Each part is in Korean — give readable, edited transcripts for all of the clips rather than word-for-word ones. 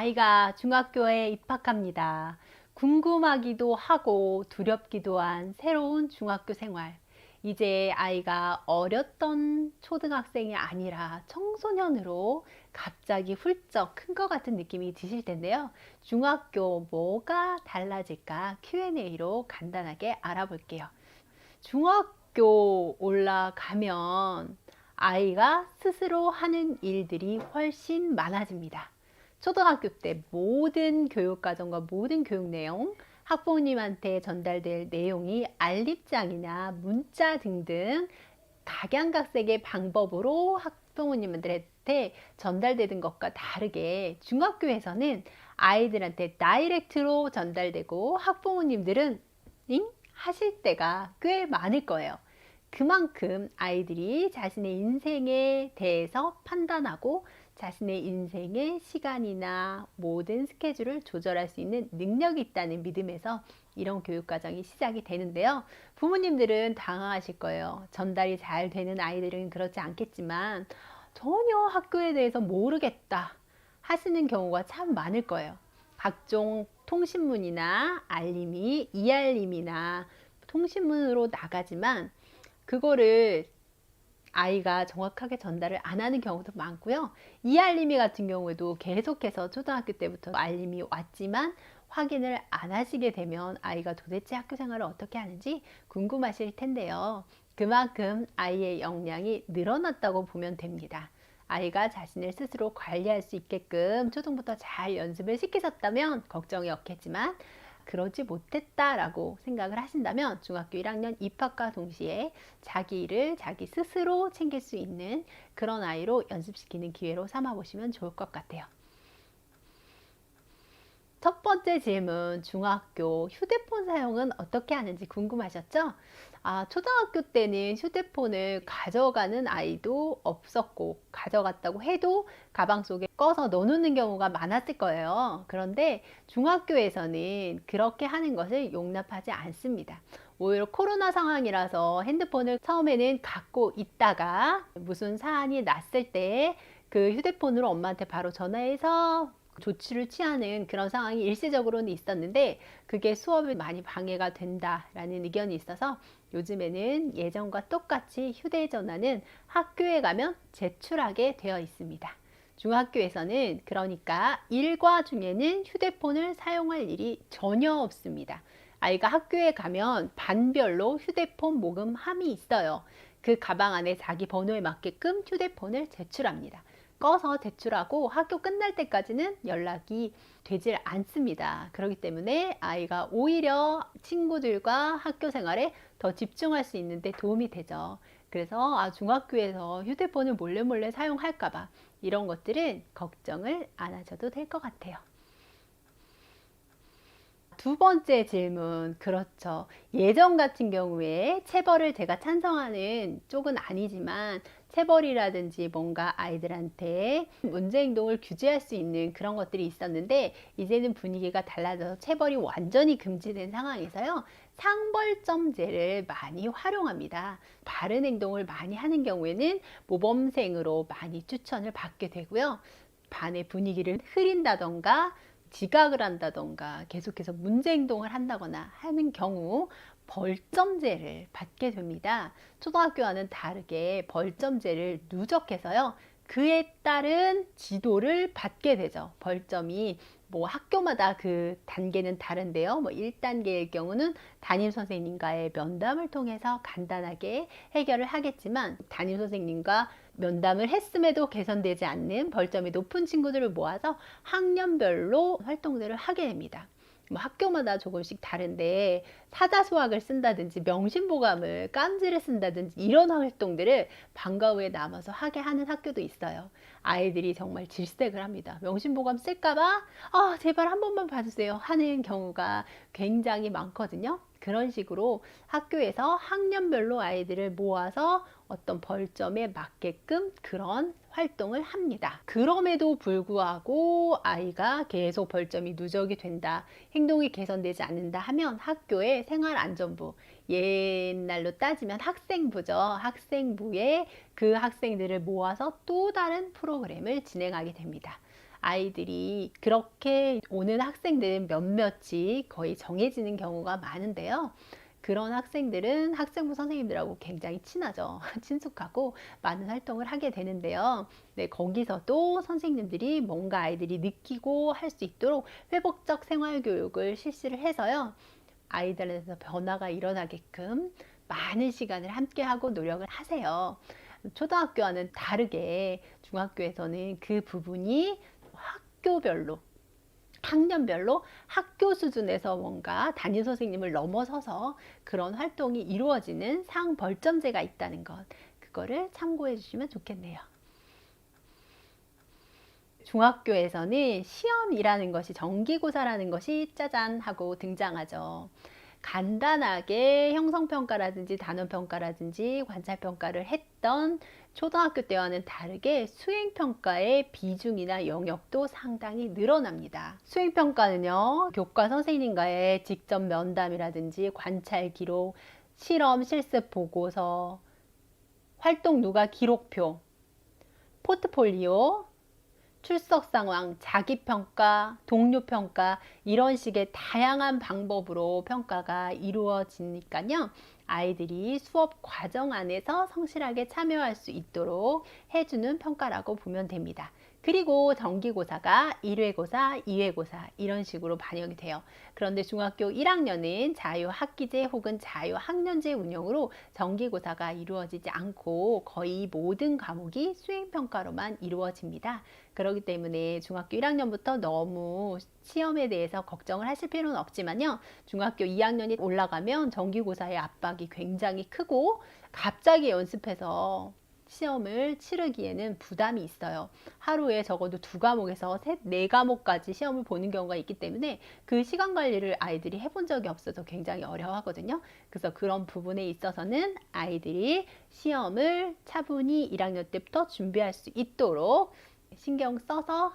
아이가 중학교에 입학합니다. 궁금하기도 하고 두렵기도 한 새로운 중학교 생활. 이제 아이가 어렸던 초등학생이 아니라 청소년으로 갑자기 훌쩍 큰 것 같은 느낌이 드실 텐데요. 중학교 뭐가 달라질까 Q&A로 간단하게 알아볼게요. 중학교 올라가면 아이가 스스로 하는 일들이 훨씬 많아집니다. 초등학교 때 모든 교육과정과 모든 교육 내용, 학부모님한테 전달될 내용이 알림장이나 문자 등등 각양각색의 방법으로 학부모님들한테 전달되는 것과 다르게 중학교에서는 아이들한테 다이렉트로 전달되고 학부모님들은 잉? 하실 때가 꽤 많을 거예요. 그만큼 아이들이 자신의 인생에 대해서 판단하고 자신의 인생의 시간이나 모든 스케줄을 조절할 수 있는 능력이 있다는 믿음에서 이런 교육과정이 시작이 되는데요. 부모님들은 당황하실 거예요. 전달이 잘 되는 아이들은 그렇지 않겠지만 전혀 학교에 대해서 모르겠다 하시는 경우가 참 많을 거예요. 각종 통신문이나 알림이 이알림이나 통신문으로 나가지만 그거를 아이가 정확하게 전달을 안 하는 경우도 많고요. 이알림이 같은 경우에도 계속해서 초등학교 때부터 알림이 왔지만 확인을 안 하시게 되면 아이가 도대체 학교 생활을 어떻게 하는지 궁금하실 텐데요. 그만큼 아이의 역량이 늘어났다고 보면 됩니다. 아이가 자신을 스스로 관리할 수 있게끔 초등부터 잘 연습을 시키셨다면 걱정이 없겠지만 그러지 못했다라고 생각을 하신다면 중학교 1학년 입학과 동시에 자기 일을 자기 스스로 챙길 수 있는 그런 아이로 연습시키는 기회로 삼아 보시면 좋을 것 같아요. 첫 번째 질문, 중학교 휴대폰 사용은 어떻게 하는지 궁금하셨죠? 초등학교 때는 휴대폰을 가져가는 아이도 없었고, 가져갔다고 해도 가방 속에 꺼서 넣어놓는 경우가 많았을 거예요. 그런데 중학교에서는 그렇게 하는 것을 용납하지 않습니다. 오히려 코로나 상황이라서 핸드폰을 처음에는 갖고 있다가 무슨 사안이 났을 때 그 휴대폰으로 엄마한테 바로 전화해서 조치를 취하는 그런 상황이 일시적으로는 있었는데 그게 수업에 많이 방해가 된다라는 의견이 있어서 요즘에는 예전과 똑같이 휴대전화는 학교에 가면 제출하게 되어 있습니다. 중학교에서는 그러니까 일과 중에는 휴대폰을 사용할 일이 전혀 없습니다. 아이가 학교에 가면 반별로 휴대폰 모금함이 있어요. 그 가방 안에 자기 번호에 맞게끔 휴대폰을 제출합니다. 꺼서 제출하고 학교 끝날 때까지는 연락이 되질 않습니다. 그렇기 때문에 아이가 오히려 친구들과 학교 생활에 더 집중할 수 있는데 도움이 되죠. 그래서 중학교에서 휴대폰을 몰래 사용할까봐 이런 것들은 걱정을 안 하셔도 될 것 같아요. 두 번째 질문, 그렇죠. 예전 같은 경우에 체벌을 제가 찬성하는 쪽은 아니지만 체벌이라든지 뭔가 아이들한테 문제 행동을 규제할 수 있는 그런 것들이 있었는데 이제는 분위기가 달라져서 체벌이 완전히 금지된 상황에서요. 상벌점제를 많이 활용합니다. 바른 행동을 많이 하는 경우에는 모범생으로 많이 추천을 받게 되고요. 반의 분위기를 흐린다던가 지각을 한다던가 계속해서 문제 행동을 한다거나 하는 경우 벌점제를 받게 됩니다. 초등학교와는 다르게 벌점제를 누적해서요. 그에 따른 지도를 받게 되죠. 벌점이 뭐 학교마다 그 단계는 다른데요. 뭐 1단계의 경우는 담임 선생님과의 면담을 통해서 간단하게 해결을 하겠지만 담임 선생님과 면담을 했음에도 개선되지 않는 벌점이 높은 친구들을 모아서 학년별로 활동들을 하게 됩니다. 뭐 학교마다 조금씩 다른데 사자수학을 쓴다든지 명심보감을 깜지를 쓴다든지 이런 활동들을 방과 후에 남아서 하게 하는 학교도 있어요. 아이들이 정말 질색을 합니다. 명심보감 쓸까봐 제발 한 번만 봐주세요 하는 경우가 굉장히 많거든요. 그런 식으로 학교에서 학년별로 아이들을 모아서 어떤 벌점에 맞게끔 그런 활동을 합니다. 그럼에도 불구하고 아이가 계속 벌점이 누적이 된다, 행동이 개선되지 않는다 하면 학교의 생활안전부, 옛날로 따지면 학생부죠. 학생부에 그 학생들을 모아서 또 다른 프로그램을 진행하게 됩니다. 아이들이 그렇게 오는 학생들은 몇몇이 거의 정해지는 경우가 많은데요. 그런 학생들은 학생부 선생님들하고 굉장히 친하죠. 친숙하고 많은 활동을 하게 되는데요. 네, 거기서도 선생님들이 뭔가 아이들이 느끼고 할 수 있도록 회복적 생활교육을 실시를 해서요. 아이들에서 변화가 일어나게끔 많은 시간을 함께하고 노력을 하세요. 초등학교와는 다르게 중학교에서는 그 부분이 학교별로 학년별로 학교 수준에서 뭔가 담임 선생님을 넘어서서 그런 활동이 이루어지는 상벌점제가 있다는 것, 그거를 참고해 주시면 좋겠네요. 중학교에서는 시험이라는 것이, 정기고사라는 것이 짜잔 하고 등장하죠. 간단하게 형성평가라든지 단원평가라든지 관찰평가를 했던 초등학교 때와는 다르게 수행평가의 비중이나 영역도 상당히 늘어납니다. 수행평가는요, 교과 선생님과의 직접 면담이라든지 관찰 기록, 실험 실습 보고서, 활동 누가 기록표, 포트폴리오, 출석 상황, 자기평가, 동료평가, 이런 식의 다양한 방법으로 평가가 이루어지니까요. 아이들이 수업 과정 안에서 성실하게 참여할 수 있도록 해주는 평가라고 보면 됩니다. 그리고 정기고사가 1회고사, 2회고사 이런 식으로 반영이 돼요. 그런데 중학교 1학년은 자유학기제 혹은 자유학년제 운영으로 정기고사가 이루어지지 않고 거의 모든 과목이 수행평가로만 이루어집니다. 그렇기 때문에 중학교 1학년부터 너무 시험에 대해서 걱정을 하실 필요는 없지만요. 중학교 2학년이 올라가면 정기고사의 압박이 굉장히 크고 갑자기 연습해서 시험을 치르기에는 부담이 있어요. 하루에 적어도 2과목에서 4과목까지 시험을 보는 경우가 있기 때문에 그 시간 관리를 아이들이 해본 적이 없어서 굉장히 어려워하거든요. 그래서 그런 부분에 있어서는 아이들이 시험을 차분히 1학년 때부터 준비할 수 있도록 신경 써서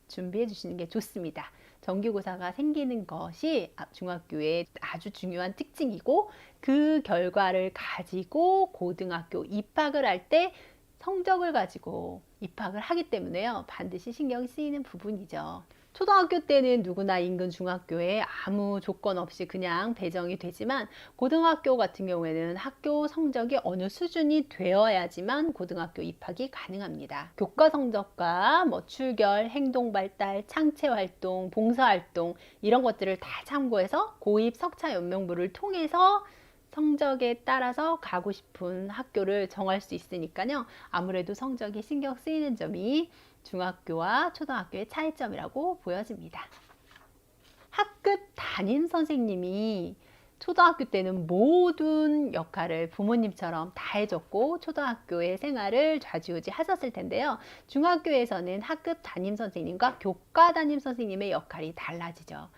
준비해 주시는 게 좋습니다. 정기고사가 생기는 것이 중학교의 아주 중요한 특징이고, 그 결과를 가지고 고등학교 입학을 할 때 성적을 가지고 입학을 하기 때문에요. 반드시 신경이 쓰이는 부분이죠. 초등학교 때는 누구나 인근 중학교에 아무 조건 없이 그냥 배정이 되지만, 고등학교 같은 경우에는 학교 성적이 어느 수준이 되어야지만 고등학교 입학이 가능합니다. 교과 성적과 출결, 행동 발달, 창체 활동, 봉사 활동 이런 것들을 다 참고해서 고입 석차 연명부를 통해서 성적에 따라서 가고 싶은 학교를 정할 수 있으니까요. 아무래도 성적이 신경 쓰이는 점이 중학교와 초등학교의 차이점이라고 보여집니다. 학급 담임 선생님이 초등학교 때는 모든 역할을 부모님처럼 다 해줬고 초등학교의 생활을 좌지우지 하셨을 텐데요. 중학교에서는 학급 담임 선생님과 교과 담임 선생님의 역할이 달라지죠.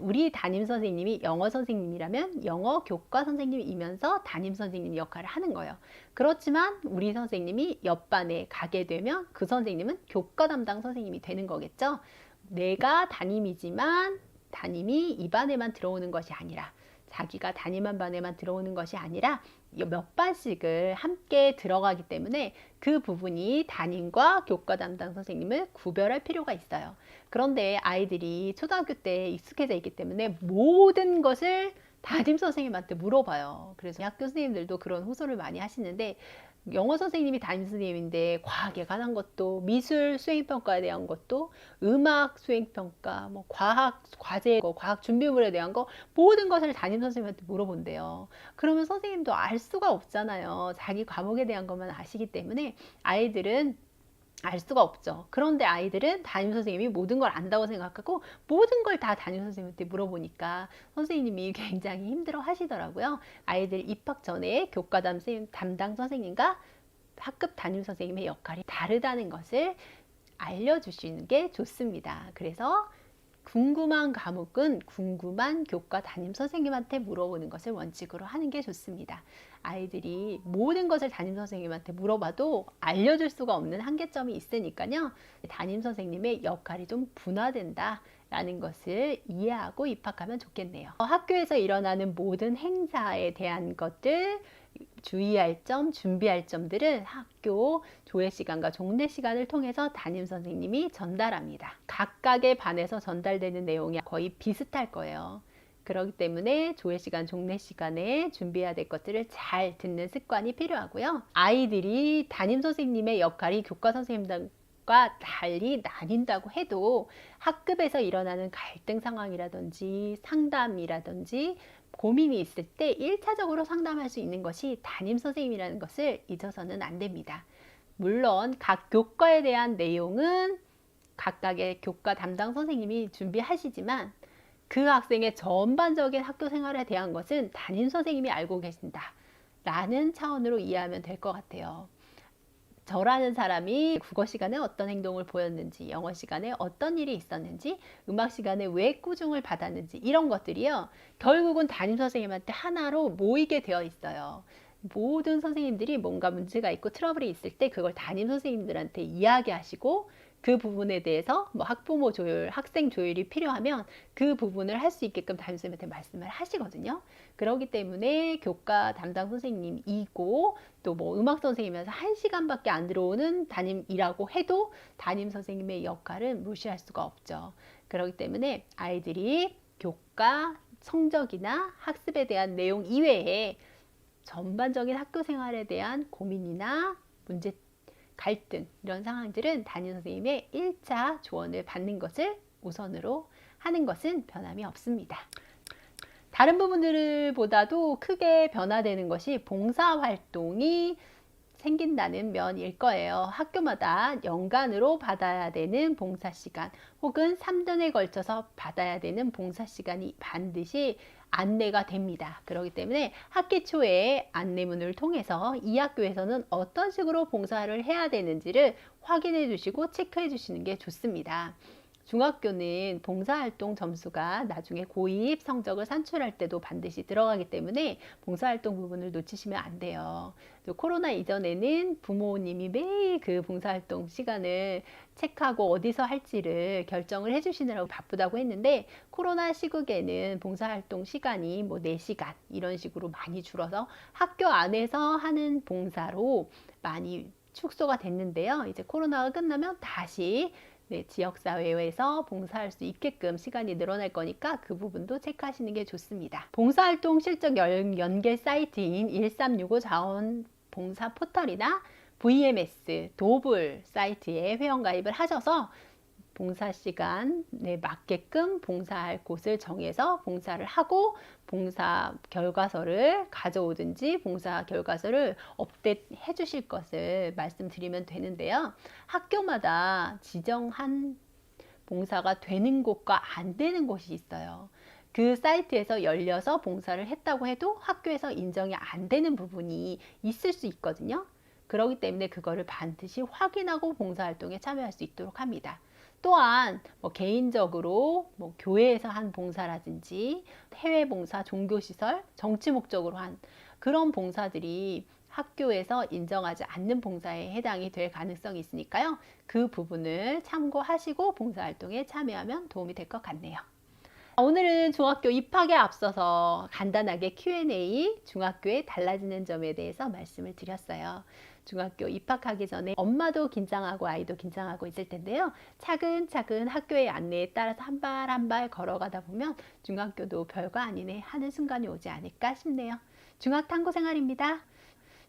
우리 담임 선생님이 영어 선생님이라면 영어 교과 선생님이면서 담임 선생님 역할을 하는 거예요. 그렇지만 우리 선생님이 옆반에 가게 되면 그 선생님은 교과 담당 선생님이 되는 거겠죠. 내가 담임이지만 담임이 이 반에만 들어오는 것이 아니라, 자기가 담임한 반에만 들어오는 것이 아니라 몇 반씩을 함께 들어가기 때문에 그 부분이 담임과 교과 담당 선생님을 구별할 필요가 있어요. 그런데 아이들이 초등학교 때 익숙해져 있기 때문에 모든 것을 담임 선생님한테 물어봐요. 그래서 학교 선생님들도 그런 호소를 많이 하시는데, 영어 선생님이 담임 선생님인데 과학에 관한 것도, 미술 수행평가에 대한 것도, 음악 수행평가, 과학 과제, 과학 준비물에 대한 거, 모든 것을 담임 선생님한테 물어본대요. 그러면 선생님도 알 수가 없잖아요. 자기 과목에 대한 것만 아시기 때문에 아이들은 알 수가 없죠. 그런데 아이들은 담임 선생님이 모든 걸 안다고 생각하고 모든 걸 다 담임 선생님한테 물어보니까 선생님이 굉장히 힘들어 하시더라고요. 아이들 입학 전에 교과 담당 선생님과 학급 담임 선생님의 역할이 다르다는 것을 알려주시는 게 좋습니다. 그래서 궁금한 과목은 궁금한 교과 담임 선생님한테 물어보는 것을 원칙으로 하는 게 좋습니다. 아이들이 모든 것을 담임 선생님한테 물어봐도 알려줄 수가 없는 한계점이 있으니까요. 담임 선생님의 역할이 좀 분화된다 라는 것을 이해하고 입학하면 좋겠네요. 학교에서 일어나는 모든 행사에 대한 것들, 주의할 점, 준비할 점들은 학교 조회 시간과 종례 시간을 통해서 담임 선생님이 전달합니다. 각각의 반에서 전달되는 내용이 거의 비슷할 거예요. 그렇기 때문에 조회 시간, 종례 시간에 준비해야 될 것들을 잘 듣는 습관이 필요하고요. 아이들이 담임 선생님의 역할이 교과 선생님과 달리 나뉜다고 해도 학급에서 일어나는 갈등 상황이라든지 상담이라든지 고민이 있을 때 1차적으로 상담할 수 있는 것이 담임 선생님이라는 것을 잊어서는 안 됩니다. 물론 각 교과에 대한 내용은 각각의 교과 담당 선생님이 준비하시지만 그 학생의 전반적인 학교 생활에 대한 것은 담임 선생님이 알고 계신다 라는 차원으로 이해하면 될 것 같아요. 저라는 사람이 국어 시간에 어떤 행동을 보였는지, 영어 시간에 어떤 일이 있었는지, 음악 시간에 왜 꾸중을 받았는지 이런 것들이요. 결국은 담임 선생님한테 하나로 모이게 되어 있어요. 모든 선생님들이 뭔가 문제가 있고 트러블이 있을 때 그걸 담임 선생님들한테 이야기하시고 그 부분에 대해서 뭐 학부모 조율, 학생 조율이 필요하면 그 부분을 할 수 있게끔 담임 선생님한테 말씀을 하시거든요. 그렇기 때문에 교과 담당 선생님이고 또 뭐 음악 선생님이면서 1시간밖에 안 들어오는 담임이라고 해도 담임 선생님의 역할은 무시할 수가 없죠. 그렇기 때문에 아이들이 교과 성적이나 학습에 대한 내용 이외에 전반적인 학교 생활에 대한 고민이나 문제, 갈등 이런 상황들은 담임 선생님의 1차 조언을 받는 것을 우선으로 하는 것은 변함이 없습니다. 다른 부분들보다도 크게 변화되는 것이 봉사활동이 생긴다는 면일 거예요. 학교마다 연간으로 받아야 되는 봉사시간 혹은 3년에 걸쳐서 받아야 되는 봉사시간이 반드시 안내가 됩니다. 그렇기 때문에 학기 초에 안내문을 통해서 이 학교에서는 어떤 식으로 봉사를 해야 되는지를 확인해 주시고 체크해 주시는 게 좋습니다. 중학교는 봉사활동 점수가 나중에 고입 성적을 산출할 때도 반드시 들어가기 때문에 봉사활동 부분을 놓치시면 안 돼요. 또 코로나 이전에는 부모님이 매일 그 봉사활동 시간을 체크하고 어디서 할지를 결정을 해주시느라고 바쁘다고 했는데 코로나 시국에는 봉사활동 시간이 뭐 4시간 이런 식으로 많이 줄어서 학교 안에서 하는 봉사로 많이 축소가 됐는데요. 이제 코로나가 끝나면 다시 지역사회에서 봉사할 수 있게끔 시간이 늘어날 거니까 그 부분도 체크하시는 게 좋습니다. 봉사활동 실적 연계 사이트인 1365 자원봉사 포털이나 VMS, 도불 사이트에 회원가입을 하셔서 봉사 시간에 맞게끔 봉사할 곳을 정해서 봉사를 하고 봉사 결과서를 가져오든지 봉사 결과서를 업데이트해 주실 것을 말씀드리면 되는데요. 학교마다 지정한 봉사가 되는 곳과 안 되는 곳이 있어요. 그 사이트에서 열려서 봉사를 했다고 해도 학교에서 인정이 안 되는 부분이 있을 수 있거든요. 그렇기 때문에 그거를 반드시 확인하고 봉사활동에 참여할 수 있도록 합니다. 또한 뭐 개인적으로 뭐 교회에서 한 봉사라든지 해외 봉사, 종교시설, 정치 목적으로 한 그런 봉사들이 학교에서 인정하지 않는 봉사에 해당이 될 가능성이 있으니까요. 그 부분을 참고하시고 봉사활동에 참여하면 도움이 될 것 같네요. 오늘은 중학교 입학에 앞서서 간단하게 Q&A, 중학교에 달라지는 점에 대해서 말씀을 드렸어요. 중학교 입학하기 전에 엄마도 긴장하고 아이도 긴장하고 있을 텐데요. 차근차근 학교의 안내에 따라서 한 발 한 발 걸어가다 보면 중학교도 별거 아니네 하는 순간이 오지 않을까 싶네요. 중학탐구 생활입니다.